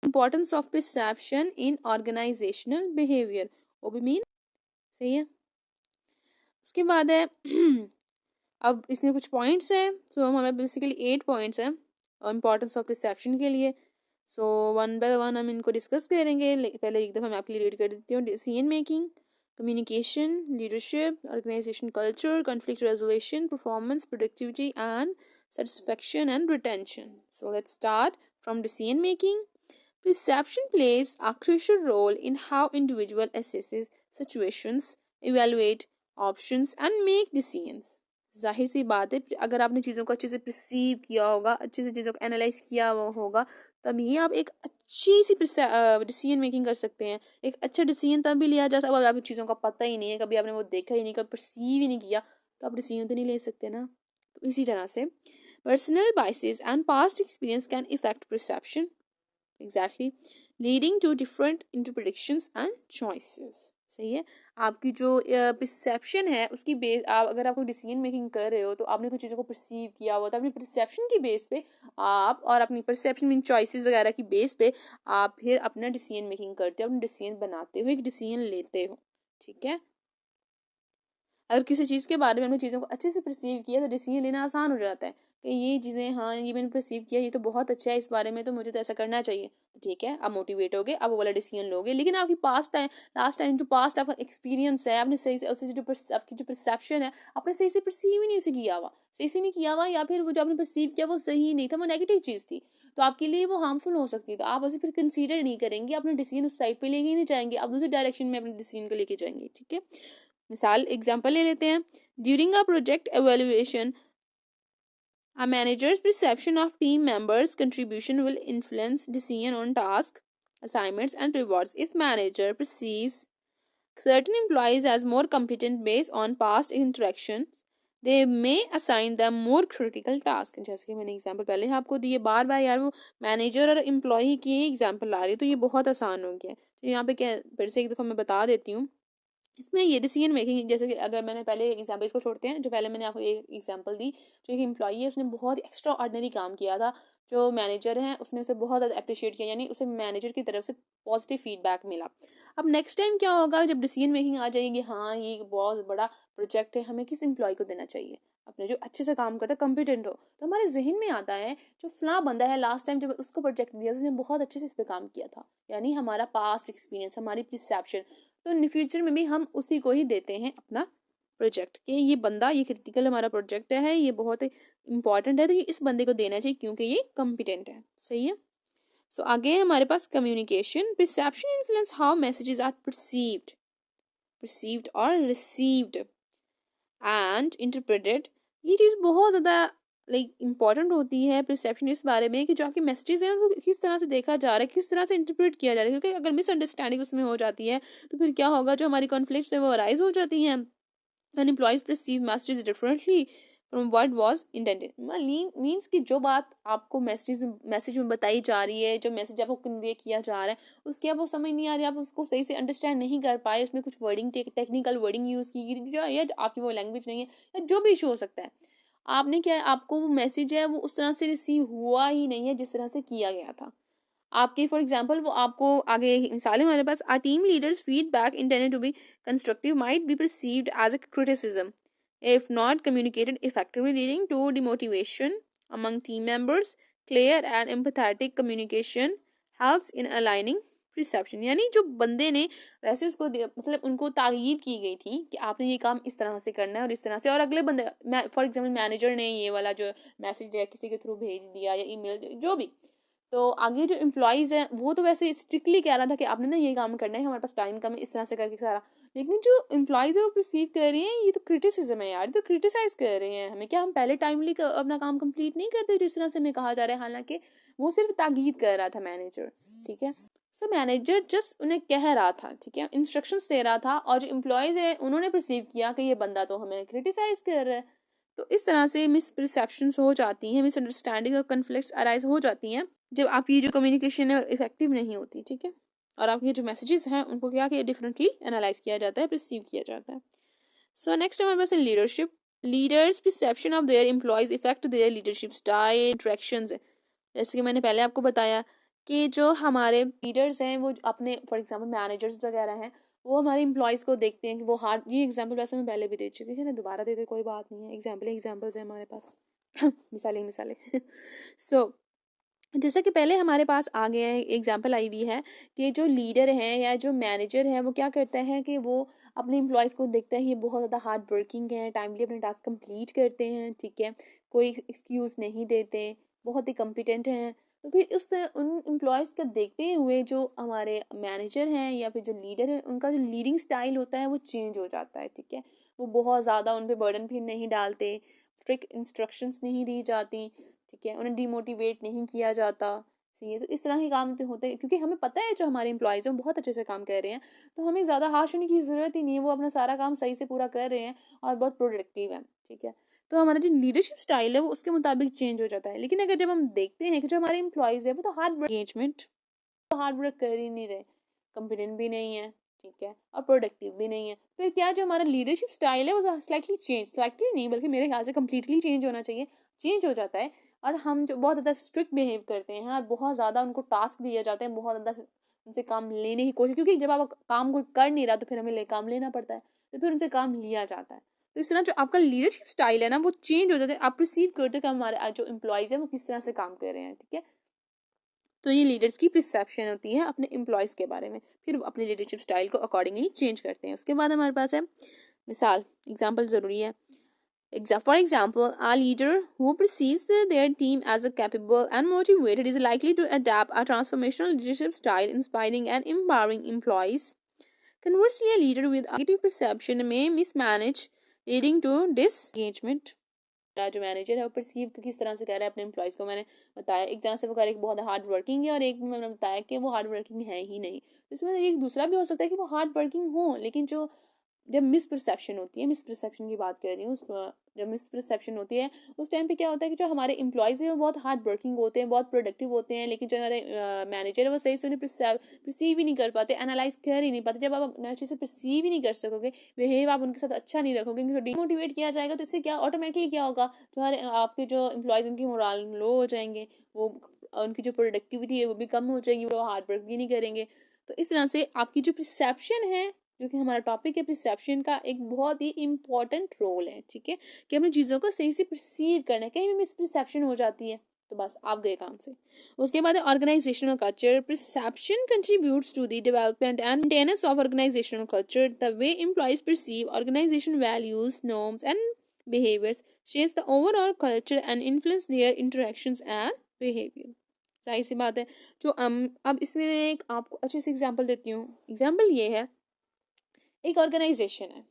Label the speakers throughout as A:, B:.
A: Importance of perception in organisational behaviour, वो भी mean सही है। उसके बाद है अब इसमें कुछ पॉइंट्स हैं, सो हमें बेसिकली 8 पॉइंट्स हैं इंपॉर्टेंस ऑफ परसेप्शन के लिए। सो वन बाय वन हम इनको डिस्कस करेंगे। पहले एक दफ़ा मैं आपके लिए रीड कर देती हूँ। Decision making, communication, leadership, organisation culture, conflict resolution, performance, productivity and satisfaction and retention. So let's start from decision making. Perception plays a crucial role in how individual assesses situations, evaluate options and make decisions. जाहिर सी बात है, अगर आपने चीज़ों को अच्छे से परसीव किया होगा, अच्छे से चीज़ों को एनालाइज किया हुआ होगा, तभी आप एक अच्छी सी डिसीजन मेकिंग कर सकते हैं। एक अच्छा डिसीजन तब भी लिया जा सकता है अगर आपको चीज़ों का पता ही नहीं है, कभी आपने वो देखा ही नहीं, कभी परसीव ही नहीं किया, तो आप डिसीजन तो नहीं ले सकते ना। तो इसी तरह से personal biases and past experience can affect perception, exactly, leading to different interpretations and choices. सही है। आपकी जो परसेप्शन है उसकी बेस, आप अगर आप कोई डिसीजन मेकिंग कर रहे हो तो आपने कुछ चीज़ों को परसीव किया हुआ, तो अपनी परसेप्शन की बेस पे आप, और अपनी परसेप्शन मीन चॉइसेस वगैरह की बेस पे आप फिर अपना डिसीजन मेकिंग करते हो, अपना डिसीजन बनाते हो, एक डिसीजन लेते हो। ठीक है। अगर किसी चीज़ के बारे में हमने चीज़ों को अच्छे से परसीव किया तो डिसीजन लेना आसान हो जाता है कि ये चीज़ें, हाँ ये मैंने परसीव किया, ये तो बहुत अच्छा है इस बारे में, तो मुझे तो ऐसा करना चाहिए। तो ठीक है, आप मोटिवेट होगे, आप वो वाला डिसीजन लोगे। लेकिन आपकी पास्ट टाइम, लास्ट टाइम जो पास्ट आपका एक्सपीरियंस है, आपने सही से उससे जो आपकी जो परसेप्शन है, आपने सही से परसीव ही नहीं उसे किया हुआ, सही से नहीं किया हुआ, या फिर वो जो आपने परसीव किया वो सही नहीं था, वो नेगेटिव चीज़ थी, तो आपके लिए वो हार्मफुल हो सकती है। तो आप उसे फिर कंसीडर नहीं करेंगे, अपने डिसीजन उस साइड पे लेके ही नहीं जाएंगे, आप दूसरी डायरेक्शन में अपने डिसीजन को लेके जाएंगे। ठीक है। मिसाल एग्जांपल ले लेते हैं। During a project evaluation, a manager's perception of team members' contribution will influence decision on task, assignments, and rewards. If manager perceives certain employees as more competent based on past interactions, they may assign them more critical task. जैसे कि मैंने example पहले आपको दिए, बार बार यार वो manager और employ की एग्जांपल ला रही है, तो ये बहुत आसान हो गया। तो यहाँ पे क्या, फिर से एक दफ़ा मैं बता देती हूँ। इसमें ये डिसीजन मेकिंग, जैसे कि अगर मैंने पहले एग्जाम्पल इसको छोड़ते हैं, जो पहले मैंने आपको एक एग्जांपल दी, जो एक एम्प्लॉई है उसने बहुत एक्स्ट्रा ऑर्डिनरी काम किया था, जो मैनेजर है उसने उसे बहुत ज़्यादा अप्रिशिएट किया, यानी उसे मैनेजर की तरफ से पॉजिटिव फीडबैक मिला। अब नेक्स्ट टाइम क्या होगा, जब डिसीजन मेकिंग आ जाएगी, हाँ ये बहुत बड़ा प्रोजेक्ट है, हमें किस एम्प्लॉय को देना चाहिए, अपने जो अच्छे से काम करता है, कॉम्पिटेंट हो, तो हमारे जहन में आता है जो फला बंदा है, लास्ट टाइम जब उसको प्रोजेक्ट दिया उसने बहुत अच्छे से इस पर काम किया था, यानी हमारा पास्ट एक्सपीरियंस, हमारी परसेप्शन, तो इन फ्यूचर में भी हम उसी को ही देते हैं अपना प्रोजेक्ट, कि ये बंदा, ये क्रिटिकल हमारा प्रोजेक्ट है, ये बहुत इंपॉर्टेंट है, तो ये इस बंदे को देना चाहिए क्योंकि ये कॉम्पिटेंट है। सही है। सो आगे हमारे पास communication. Perception influence how messages are perceived और received एंड इंटरप्रेटेड। ये चीज़ बहुत ज़्यादा इंपॉर्टेंट होती है परसेप्शन इस बारे में कि जो आपके मैसेजेस हैं उनको किस तरह से देखा जा रहा है, किस तरह से इंटरप्रेट किया जा रहा है, क्योंकि अगर मिसअंडरस्टैंडिंग उसमें हो जाती है तो फिर क्या होगा, जो हमारी कॉन्फ्लिक्ट्स हैं वो अराइज हो जाती हैं। When employees perceive messages differently from what was intended, means कि जो बात आपको मैसेज में बताई जा रही है, जो मैसेज आपको कन्वे किया जा रहा है, उसकी आपको समझ नहीं आ रही, आप उसको सही से अंडरस्टैंड नहीं कर पाए, उसमें कुछ वर्डिंग, टेक्निकल वर्डिंग यूज़ की गई जो, या आपकी वो लैंग्वेज नहीं है, या जो भी इशू हो सकता है, आपने क्या, आपको वो मैसेज है वो उस तरह से रिसीव हुआ ही नहीं है जिस तरह से किया गया था। आपके फॉर एग्जांपल वो आपको आगे मिसाल है हमारे पास, our team leaders feedback intended to be constructive might be perceived as a criticism if not communicated effectively, leading to demotivation among team members. Clear and empathetic communication helps in aligning perception, यानी जो बंदे ने वैसे उसको मतलब उनको ताकीद की गई थी कि आपने ये काम इस तरह से करना है और इस तरह से, और अगले बंदे, फॉर एग्जांपल मैनेजर ने ये वाला जो मैसेज है किसी के थ्रू भेज दिया या ईमेल जो भी, तो आगे जो एम्प्लॉयज़ हैं वो तो वैसे स्ट्रिक्टली कह रहा था कि आपने ना ये काम करना है, हमारे पास टाइम कम है, इस तरह से करके सारा, लेकिन जो एम्प्लॉयज़ है वो परसीव कर रहे हैं ये तो क्रिटिसिज्म है यार, तो क्रिटिसाइज कर रहे हैं हमें, क्या हम पहले टाइमली अपना काम कंप्लीट नहीं करते जिस तरह से हमें कहा जा रहा है, हालांकि वो सिर्फ ताकीद कर रहा था मैनेजर। ठीक है। सो मैनेजर जस्ट उन्हें कह रहा था, ठीक है, इंस्ट्रक्शंस दे रहा था, और जो एम्प्लॉयज़ है उन्होंने परसीव किया कि ये बंदा तो हमें क्रिटिसाइज कर रहा है। तो इस तरह से मिसपरसेप्शंस हो जाती हैं, मिसअंडरस्टैंडिंग और कन्फ्लिक्ट्स अराइज हो जाती हैं जब आपकी जो कम्युनिकेशन है इफेक्टिव नहीं होती। ठीक है। और आपके जो मैसेजेस हैं उनको क्या किया, डिफरेंटली एनालाइज किया जाता है, रिसीव किया जाता है। सो नेक्स्ट हमारे पास leadership. Leaders perception of their employees effect their leadership style interactions. जैसे कि मैंने पहले आपको बताया कि जो हमारे लीडर्स हैं वो अपने फॉर एग्जांपल मैनेजर्स वगैरह हैं, वो हमारे एम्प्लॉयज़ को देखते हैं कि वो हार्ड, ये एग्जांपल वैसे मैं पहले भी दे चुकी थी ना, दोबारा दे कोई बात नहीं है, एग्जांपल्स हैं हमारे पास मिसालें सो जैसा कि पहले हमारे पास आ गया है, एग्जांपल आई हुई है कि जो लीडर हैं या जो मैनेजर है वो क्या करता है कि वो अपने एम्प्लॉयज़ को देखता है ये बहुत ज़्यादा हार्ड वर्किंग है, टाइमली अपने टास्क कंप्लीट करते हैं, ठीक है, कोई एक्सक्यूज़ नहीं देते, बहुत ही कम्पिटेंट हैं। तो फिर उस उन एम्प्लॉयज़ को देखते हुए जो हमारे मैनेजर हैं या फिर जो लीडर है, उनका जो लीडिंग स्टाइल होता है वो चेंज हो जाता है, ठीक है। वो बहुत ज़्यादा उन पर बर्डन फिर नहीं डालते, स्ट्रिक्ट इंस्ट्रक्शंस नहीं दी जाती, ठीक है, उन्हें डिमोटिवेट नहीं किया जाता। सही है, तो इस तरह के काम तो होते हैं क्योंकि हमें पता है जो हमारे एम्प्लॉयज़ हैं वो बहुत अच्छे से काम कर रहे हैं, तो हमें ज़्यादा हाश होने की ज़रूरत ही नहीं है, वो अपना सारा काम सही से पूरा कर रहे हैं और बहुत प्रोडक्टिव है, ठीक है। तो हमारा जो लीडरशिप स्टाइल है वो उसके मुताबिक चेंज हो जाता है। लेकिन अगर जब हम देखते हैं कि जो हमारे एम्प्लॉयज़ है वो तो हार्ड वर्क कर ही नहीं रहे, कॉम्पिटेंट भी नहीं है, ठीक है, और प्रोडक्टिव भी नहीं है, फिर क्या जो हमारा लीडरशिप स्टाइल है वो स्लाइटली नहीं बल्कि मेरे ख्याल से कम्प्लीटली चेंज होना चाहिए, चेंज हो जाता है। और हम जो बहुत ज़्यादा स्ट्रिक्ट बिहेव करते हैं और बहुत ज़्यादा उनको टास्क दिए जाते हैं, बहुत ज़्यादा उनसे काम लेने की कोशिश, क्योंकि जब आप काम कोई कर नहीं रहा तो फिर हमें काम लेना पड़ता है, तो फिर उनसे काम लिया जाता है। तो इस तरह जो आपका लीडरशिप स्टाइल है ना वो चेंज हो जाता है, आप रिसीव करते हो कि हमारे जो एम्प्लॉयज़ हैं वो किस तरह से काम कर रहे हैं, ठीक है। तो ये लीडर्स की परसेप्शन होती है अपने एम्प्लॉयज़ के बारे में, फिर अपने लीडरशिप स्टाइल को अकॉर्डिंगली चेंज करते हैं। उसके बाद हमारे पास है मिसाल, एग्जाम्पल ज़रूरी है। For example, a leader who perceives their team as a capable and motivated is likely to adapt a transformational leadership style, inspiring and empowering employees. Conversely, a leader with a negative perception may mismanage, leading to disengagement. जो manager है वो perceive किस तरह से कर रहा है अपने एम्प्लॉयज़ को, मैंने बताया एक तरह से वो कर, एक बहुत हार्ड वर्किंग है और एक मैंने बताया कि वो हार्ड वर्किंग है ही नहीं। तो इसमें एक दूसरा भी हो सकता है कि वो हार्ड वर्किंग हो, लेकिन जो जब मिसपरसेप्शन होती है, मिसपरसेप्शन की बात कर रही हूँ, जब मिसपरसेप्शन होती है उस टाइम पे क्या होता है कि जो हमारे एम्प्लॉयज़ हैं वो बहुत हार्ड वर्किंग होते हैं, बहुत प्रोडक्टिव होते हैं, लेकिन जो हमारे मैनेजर है वो सही से उन्हें परसीव ही नहीं कर पाते, एनालाइज कर ही नहीं पाते। जब आप अच्छे से परसीव ही नहीं कर सकोगे, बिहेव आप उनके साथ अच्छा नहीं रखोगे, उनको डिमोटिवेट किया जाएगा, तो इससे क्या ऑटोमेटिकली क्या होगा, जो हमारे आपके जो एम्प्लॉयज़ उनकी मोरल लो हो जाएंगे, वो उनकी जो प्रोडक्टिविटी है वो भी कम हो जाएगी, वो हार्ड वर्क भी नहीं करेंगे। तो इस तरह से आपकी जो परसेप्शन है, जो कि हमारा टॉपिक है परसेप्शन का, एक बहुत ही इंपॉर्टेंट रोल है, ठीक है, कि हमने चीज़ों को सही से परसीव करना है, कहीं भी मिसपरसेप्शन हो जाती है तो बस आप गए काम से। उसके बाद organisational culture, perception contributes to the development and maintenance of organisational culture, the way employees perceive organisation values, norms and behaviours shapes the overall culture and influence their interactions and behaviour. जाहिर सी बात है, जो अब इसमें मैं एक आपको अच्छे से एग्जांपल देती हूँ। एग्जांपल ये है, एक ऑर्गेनाइजेशन है,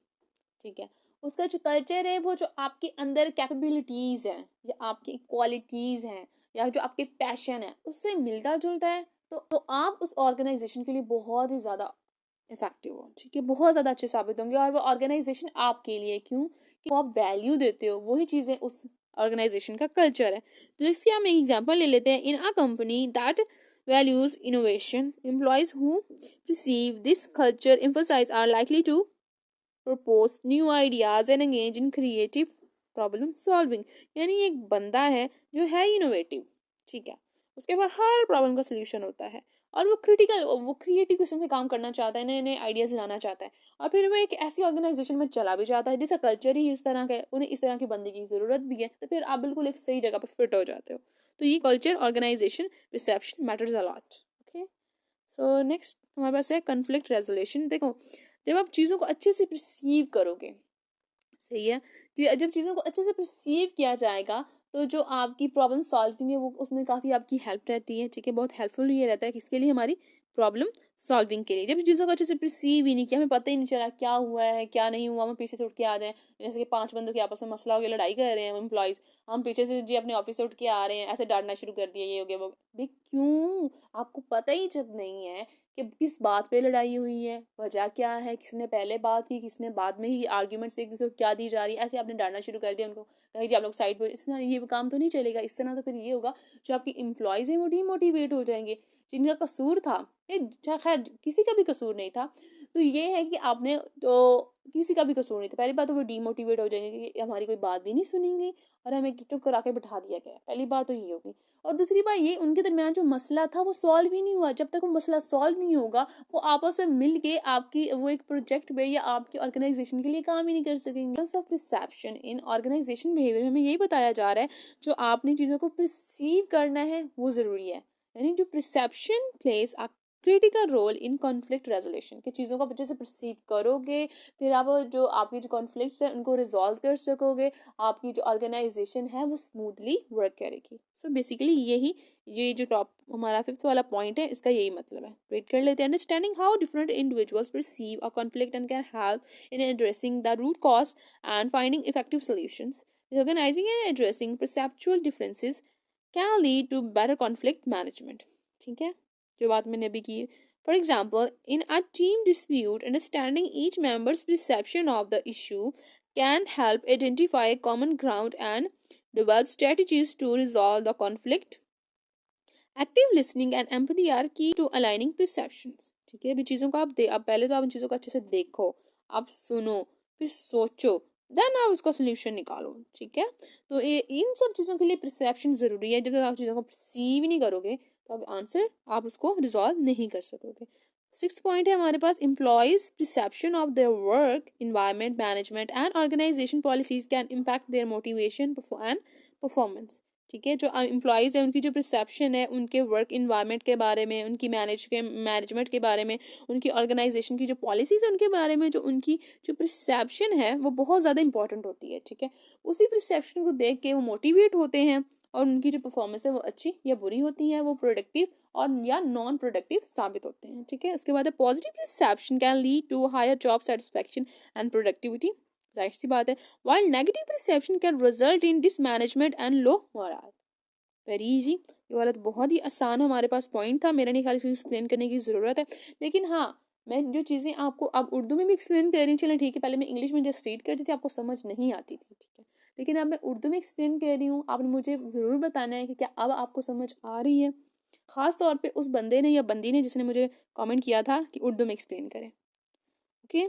A: ठीक है, उसका जो कल्चर है वो जो आपके अंदर कैपेबिलिटीज हैं या आपकी क्वालिटीज हैं या जो आपके पैशन है उससे मिलता जुलता है, तो आप उस ऑर्गेनाइजेशन के लिए बहुत ही ज़्यादा इफेक्टिव हो, ठीक है, बहुत ज़्यादा अच्छे साबित होंगे और वो ऑर्गेनाइजेशन आपके लिए, क्यों कि आप वैल्यू देते हो, वही चीज़ें उस ऑर्गेनाइजेशन का कल्चर है। तो इससे हम एक एग्जांपल ले लेते हैं। In a company that values innovation, employees who perceive this culture emphasize are likely to propose new ideas and engage in creative problem solving। यानी एक बंदा है जो है इनोवेटिव, ठीक है, उसके पास हर प्रॉब्लम का सोल्यूशन होता है और वो क्रिएटिव किस्म से काम करना चाहता है, नए नए आइडियाज लाना चाहता है, और फिर वो एक ऐसी ऑर्गेनाइजेशन में चला भी जाता है जिसका कल्चर ही इस तरह का है, उन्हें इस तरह की बंदे की जरूरत भी है, तो फिर आप बिल्कुल एक सही जगह पर फिट हो जाते हो। तो ये culture organisation perception matters a lot. Okay, so next हमारे पास है कन्फ्लिक्ट रेजोल्यूशन। देखो, जब आप चीज़ों को अच्छे से परसीव करोगे, सही है, तो जब चीज़ों को अच्छे से परसीव किया जाएगा तो जो आपकी प्रॉब्लम सॉल्विंग है वो उसमें काफ़ी आपकी हेल्प रहती है, ठीक है, बहुत हेल्पफुल ये रहता है किसके लिए, हमारी प्रॉब्लम सॉल्विंग के लिए। जब चीज़ों को अच्छे से परसीव ही नहीं किया, हमें पता ही नहीं चला क्या हुआ है क्या नहीं हुआ, हम पीछे से उठ के आ जाएं, जैसे कि 5 बंदों के आपस में मसला हो गया, लड़ाई कर रहे हैं एम्प्लॉयज़, हम पीछे से जी अपने ऑफिस से उठ के आ रहे हैं, ऐसे डांटना शुरू कर दिया, ये हो गया वो, भाई क्यों, आपको पता ही जब नहीं है कि किस बात पे लड़ाई हुई है, वजह क्या है, किसने पहले बात की, किसने बाद में ही, आर्ग्यूमेंट्स एक दूसरे को क्या दी जा रही है, ऐसे आपने डांटना शुरू कर दिया उनको, कहीं जी आप लोग साइड पे, इससे ये काम तो नहीं चलेगा। इस तरह तो फिर ये होगा जो आपके एम्प्लॉयज़ हैं वो डीमोटिवेट हो जाएंगे, जिनका कसूर था, खैर किसी का भी कसूर नहीं था, तो ये है कि आपने तो किसी का भी कसूर नहीं था। पहली बात तो वो डीमोटिवेट हो जाएंगे कि हमारी कोई बात भी नहीं सुनेंगी और हमें चुप करा के बिठा दिया गया। पहली बात तो ये होगी। और दूसरी बात ये, उनके दरमियान जो मसला था वो सॉल्व ही नहीं हुआ। जब तक वो मसला सॉल्व नहीं होगा वो आपस में मिल के आपकी वो एक प्रोजेक्ट पे या आपकी ऑर्गेनाइजेशन के लिए काम ही नहीं कर सकेंगे। Of perception in organisation behaviour हमें यही बताया जा रहा है जो आपने चीज़ों को परसीव करना है वो ज़रूरी है। यानी जो perception place a critical role in conflict resolution, की चीज़ों को आप अच्छे से परसीव करोगे फिर आप जो आपकी जो कॉन्फ्लिक्ट्स हैं उनको रिजॉल्व कर सकोगे, आपकी जो ऑर्गेनाइजेशन है वो स्मूथली वर्क करेगी। सो बेसिकली यही ये जो टॉप हमारा फिफ्थ वाला पॉइंट है इसका यही मतलब है। रीड कर लेते हैं। Understanding how different individuals perceive a conflict and can help in addressing the root cause and finding effective solutions. Recognizing and addressing perceptual differences can lead to better conflict management। ठीक है, जो बात मैंने अभी की। For example, in a team dispute, understanding each member's perception of the issue can help identify common ground and develop strategies to resolve the conflict। Active listening and empathy are key to aligning perceptions। ठीक है, अभी चीज़ों को आप पहले तो आप इन चीज़ों को अच्छे से देखो, आप सुनो, फिर सोचो, देन आप उसका सोल्यूशन निकालो। ठीक है, तो ये इन सब चीज़ों के लिए परसेप्शन ज़रूरी है। जब तक आप चीज़ों को परसीव ही नहीं करोगे तो आप आंसर आप उसको रिजॉल्व नहीं कर सकोगे। सिक्स पॉइंट है हमारे पास, employees perception of their work environment management and organisation policies can impact their motivation and performance. ठीक है, जो एम्प्लॉयज़ हैं उनकी जो परसेप्शन है उनके वर्क इन्वायरमेंट के बारे में, उनकी मैनेजमेंट के बारे में, उनकी ऑर्गेनाइजेशन की जो पॉलिसीज़ है उनके बारे में, जो उनकी जो परसेप्शन है वो बहुत ज़्यादा इंपॉर्टेंट होती है। ठीक है, उसी परसेप्शन को देख के वो मोटिवेट होते हैं और उनकी जो परफॉर्मेंस है वो अच्छी या बुरी होती है, वो प्रोडक्टिव और या नॉन प्रोडक्टिव साबित होते हैं। ठीक है, उसके बाद positive perception can lead to higher job satisfaction and productivity. जाहिर सी बात है, while negative perception can result in dismanagement and low morale। Very easy, ये वाला तो बहुत ही आसान हमारे पास पॉइंट था, मेरा नहीं ख्याल इसको एक्सप्लेन करने की ज़रूरत है। लेकिन हाँ, मैं जो चीज़ें आपको अब उर्दू में भी एक्सप्लेन कर रही हूँ, चलें ठीक है, पहले मैं इंग्लिश में जस्ट रीड करती थी आपको समझ नहीं आती थी। ठीक है, लेकिन अब मैं उर्दू में एक्सप्लेन कर रही हूँ, आपने मुझे ज़रूर बताना है कि क्या अब आपको समझ आ रही है, ख़ास तौर पे उस बंदे ने या बंदी ने जिसने मुझे कमेंट किया था कि उर्दू में एक्सप्लेन करें। ओके,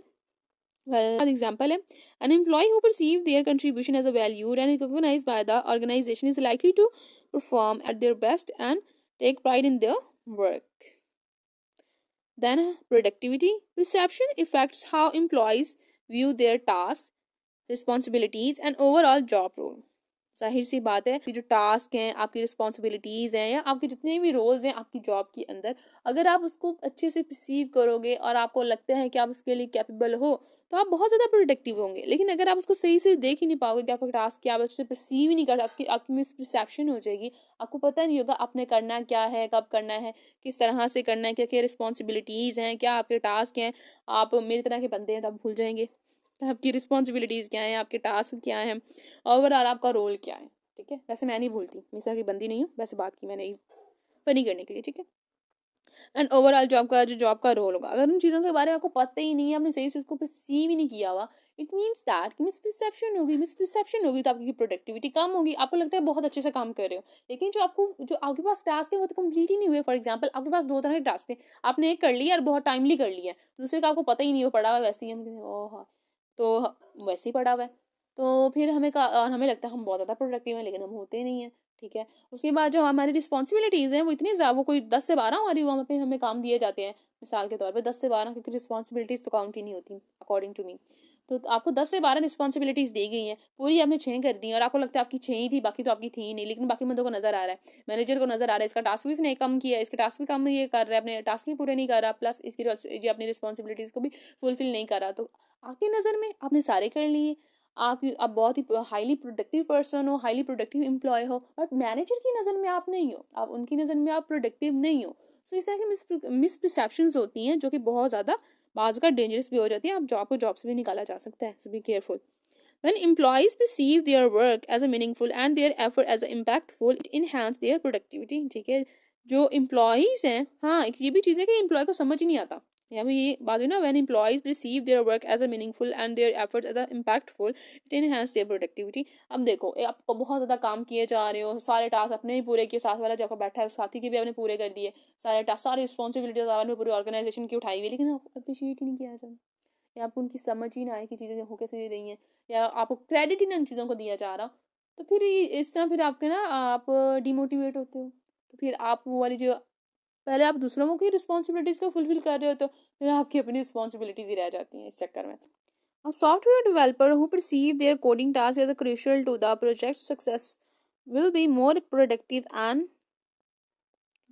A: well example है, an employee who perceive their contribution as a valued and recognized by the organization is likely to perform at their best and take pride in their work। Then productivity perception affects how employees view their tasks, responsibilities and overall job role। जाहिर सी बात है कि जो task हैं, आपकी responsibilities हैं या आपके जितने भी रोल्स हैं आपकी जॉब के अंदर, अगर आप उसको अच्छे से परसीव करोगे और आपको लगता है कि आप उसके लिए कैपेबल हो तो आप बहुत ज़्यादा प्रोडक्टिव होंगे। लेकिन अगर आप उसको सही से देख ही नहीं पाओगे कि आपका टास्क क्या, आप उससे परसीव ही नहीं कर, आपकी मिसपरसेप्शन हो जाएगी, आपको पता नहीं होगा आपने करना क्या है, कब करना है, किस तरह से करना है, क्या क्या रिस्पॉन्सिबिलिटीज़ हैं, क्या आपके टास्क हैं। आप मेरी तरह के बंदे हैं तो आप भूल जाएंगे आपकी रिस्पॉन्सिबिलिटीज़ क्या हैं, आपके टास्क क्या हैं, ओवरऑल आपका रोल क्या है। ठीक है, वैसे मैं नहीं भूलती, मैं की बंदी नहीं हूँ, वैसे बात की मैंने फनी करने के लिए। ठीक है, एंड ओवरऑल जॉब का रोल होगा। अगर उन चीज़ों के बारे में आपको पता ही नहीं है, आपने सही से उसको परसीव ही नहीं किया हुआ, इट मीन्स दैट कि मिसपरसेप्शन होगी तो आपकी प्रोडक्टिविटी कम होगी। आपको लगता है बहुत अच्छे से काम कर रहे हो, लेकिन जो आपके पास टास्क है वो तो कंप्लीट ही नहीं हुए। फॉर एग्जांपल, आपके पास दो तरह के टास्क है, आपने एक कर लिया और बहुत टाइमली कर लिया, दूसरे का आपको पता ही नहीं, वो पड़ा हुआ वैसे ही, हम ओह तो वैसे ही पड़ा हुआ है, तो फिर हमें लगता है हम बहुत ज़्यादा प्रोडक्टिव हैं लेकिन हम होते नहीं हैं। ठीक है, उसके बाद जो हमारी रिस्पॉन्सिबिलिटीज़ हैं वो इतनी ज़्यादा, वो कोई 10 से 12 हमारी वहाँ पे हमें काम दिए जाते हैं मिसाल के तौर पे 10 से 12, क्योंकि रिस्पॉन्सिबिलिटीज़ तो काउंट ही नहीं होती अकॉर्डिंग टू मी। तो आपको 10 से 12 रिस्पॉन्सिबिलिटीज़ दी गई हैं, पूरी आपने 6 कर दी और आपको लगता है आपकी 6 ही थी, बाकी तो आपकी थी ही नहीं, लेकिन बाकी बंदों को नजर आ रहा है, मैनेजर को नजर आ रहा है इसका टास्क भी इसने कम किया है, इसके टास्क भी कम ये कर रहा है, अपने टास्क भी पूरे नहीं कर रहा, प्लस इसकी अपनी रिस्पॉन्सिबिलिटीज़ को भी फुलफिल नहीं कर रहा। तो आपकी नज़र में आपने सारे कर लिए, आप बहुत ही हाईली प्रोडक्टिव पर्सन हो, हाईली प्रोडक्टिव एम्प्लॉय हो, बट मैनेजर की नज़र में आप नहीं हो, आप उनकी नज़र में आप प्रोडक्टिव नहीं हो। सो इस तरह की मिसपरसेप्शंस होती हैं जो कि बहुत ज़्यादा बाज़ का डेंजरस भी हो जाती है, आप जॉब से भी निकाला जा सकता है। So be careful. When employees perceive their work as a meaningful and their effort as a impactful, it enhance their productivity। ठीक है, जो एम्प्लॉयज़ हैं, हाँ, एक ये भी चीज़ है कि एम्प्लॉय को समझ ही नहीं आता यहाँ पे ये बात है ना, when employees receive their work as a meaningful and their efforts as a impactful it enhance their productivity. अब देखो आपको बहुत ज़्यादा काम किए जा रहे हो, सारे टास्क अपने ही पूरे किए, साथ वाला जो आपका बैठा है साथी के भी आपने पूरे कर दिए, सारे टास्क सारी रिस्पॉन्सिबिलिटीज आपने पूरी ऑर्गेनाइजेशन की उठाई हुई, लेकिन अप्रिशिएट ही नहीं किया जाए, या आपको उनकी समझ ही ना आए कि चीज़ें हो कैसे रही हैं, या आपको क्रेडिट ही ना उन चीज़ों को दिया जा रहा, तो फिर इस तरह फिर आपके ना आप डिमोटिवेट होते हो। तो फिर आप वो वाली जो पहले आप दूसरों की रिस्पॉन्सिबिलिटीज को फुलफिल कर रहे हो, तो फिर आपकी अपनी रिस्पॉन्सिबिलिटीज ही रह जाती हैं इस चक्कर में। A software developer who perceive their coding task as a crucial to the project's success will be more productive and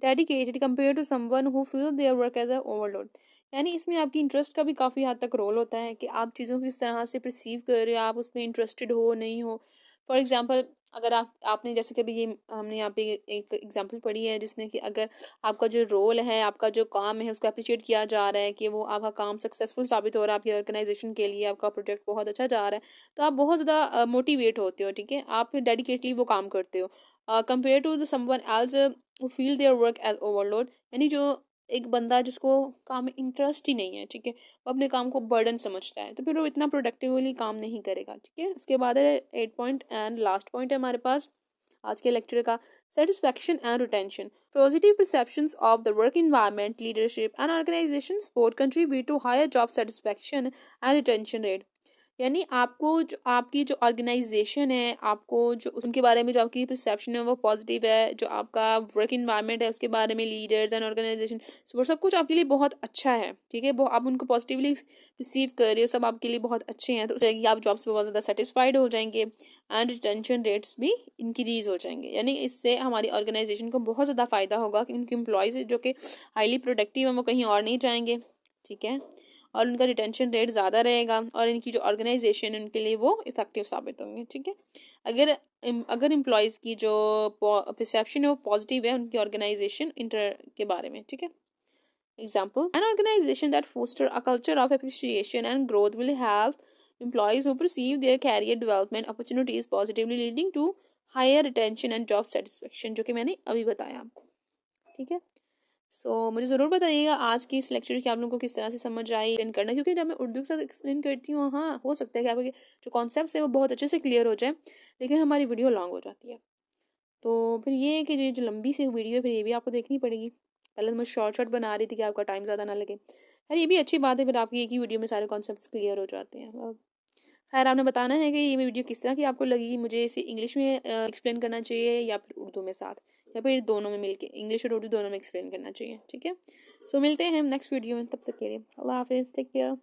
A: dedicated compared to someone who feels their work as a overload। यानी इसमें आपकी interest का भी काफ़ी हद तक role होता है कि आप चीज़ों को किस तरह से परसीव कर रहे हो, आप उसमें इंटरेस्टेड हो नहीं हो। फॉर एग्जांपल अगर आपने जैसे कि अभी ये हमने यहाँ पे एक एग्जांपल पढ़ी है जिसमें कि अगर आपका जो रोल है, आपका जो काम है, उसको अप्रिशिएट किया जा रहा है कि वो आपका काम सक्सेसफुल साबित हो रहा है आपकी ऑर्गेनाइजेशन के लिए, आपका प्रोजेक्ट बहुत अच्छा जा रहा है, तो आप बहुत ज़्यादा मोटिवेट होते हो, ठीक है, आप फिर डेडिकेटली वो काम करते हो compare to someone else feel their work as overload. यानी जो एक बंदा जिसको काम में इंटरेस्ट ही नहीं है, ठीक है, वो अपने काम को बर्डन समझता है, तो फिर वो इतना प्रोडक्टिवली काम नहीं करेगा, ठीक है। उसके बाद है 8 पॉइंट एंड लास्ट पॉइंट है हमारे पास आज के लेक्चर का, satisfaction and retention. Positive perceptions of the work environment, leadership and organisation support contribute to higher job satisfaction and retention rate. यानी आपको जो आपकी जो ऑर्गेनाइजेशन है, आपको जो उनके बारे में जो आपकी परसेप्शन है वो पॉजिटिव है, जो आपका वर्क इन्वायरमेंट है उसके बारे में, लीडर्स एंड ऑर्गेनाइजेशन वो सब कुछ आपके लिए बहुत अच्छा है, ठीक है, वो आप उनको पॉजिटिवली रिसीव कर रहे हो, सब आपके लिए बहुत अच्छे हैं, तो जाएगी आप जॉब से बहुत ज़्यादा सेटिस्फाइड हो जाएंगे एंड रिटेंशन रेट्स भी इंक्रीज हो जाएंगे। यानी इससे हमारी ऑर्गेनाइजेशन को बहुत ज़्यादा फायदा होगा कि उनके एम्प्लॉयज़ जो कि हाईली प्रोडक्टिव हैं वो कहीं और नहीं जाएंगे, ठीक है, और उनका रिटेंशन रेट ज़्यादा रहेगा और इनकी जो ऑर्गेनाइजेशन उनके लिए वो इफेक्टिव साबित होंगे, ठीक है। अगर अगर एम्प्लॉयज़ की जो परसेप्शन है वो पॉजिटिव है उनकी ऑर्गेनाइजेशन इंटर के बारे में, ठीक है। Example, an organisation that foster a culture of appreciation and growth will have employees who perceive their career development opportunities positively leading to higher retention and job satisfaction, जो कि मैंने अभी बताया आपको, ठीक है। मुझे ज़रूर बताइएगा आज की इस लेक्चर की आप लोगों को किस तरह से समझ आई, एक्सप्लेन करना, क्योंकि जब मैं उर्दू के साथ एक्सप्लेन करती हूँ, हाँ हो सकता है कि आपके जो कॉन्सेप्ट्स है वो बहुत अच्छे से क्लियर हो जाए, लेकिन हमारी वीडियो लॉन्ग हो जाती है, तो फिर ये है कि ये जो लंबी सी वीडियो है फिर ये भी आपको देखनी पड़ेगी। पहले तो मैं शॉर्ट शॉर्ट बना रही थी कि आपका टाइम ज़्यादा ना लगे, खैर ये भी अच्छी बात है, फिर आपकी एक ही वीडियो में सारे कॉन्सेप्ट्स क्लियर हो जाते हैं। खैर आपने बताना है कि ये वीडियो किस तरह की आपको लगी, मुझे इसे इंग्लिश में एक्सप्लेन करना चाहिए या फिर उर्दू में साथ, या फिर दोनों में मिलके इंग्लिश और उर्दू दोनों में एक्सप्लेन करना चाहिए, ठीक है। मिलते हैं हम नेक्स्ट वीडियो में, तब तक के लिए अल्लाह हाफिज़, टेक केयर।